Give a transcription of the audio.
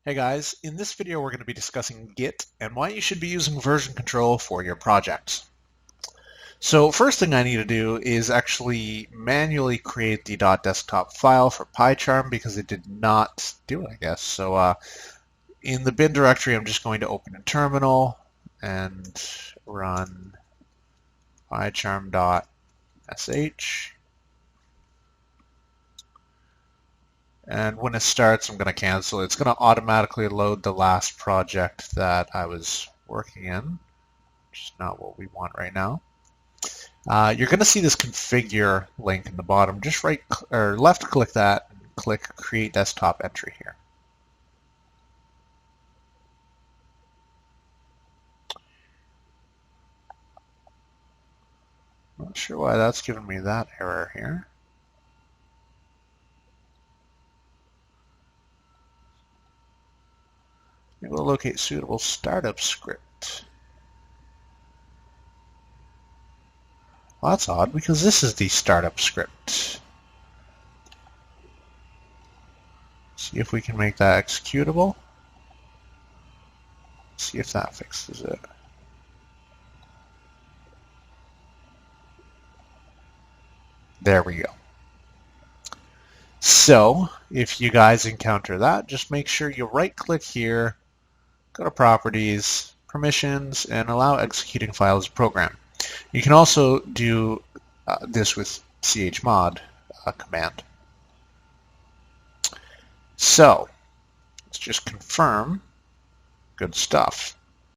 Hey guys, in this video we're going to be discussing Git and why you should be using version control for your projects. So first thing I need to do is actually manually create the .desktop file for PyCharm because it did not do it, I guess. So in the bin directory I'm just going to open a terminal and run pycharm.sh. And when it starts, I'm going to cancel. It's going to automatically load the last project that I was working in, which is not what we want right now. You're going to see this configure link in the bottom. Just right or left click that and click create desktop entry here. Not sure why that's giving me that error here. Maybe we'll locate suitable startup script. Well, that's odd because this is the startup script. See if we can make that executable. See if that fixes it. There we go. So if you guys encounter that, just make sure you right click here, go to Properties, Permissions, and allow executing file as a program. You can also do this with chmod command. So let's just confirm. Good stuff.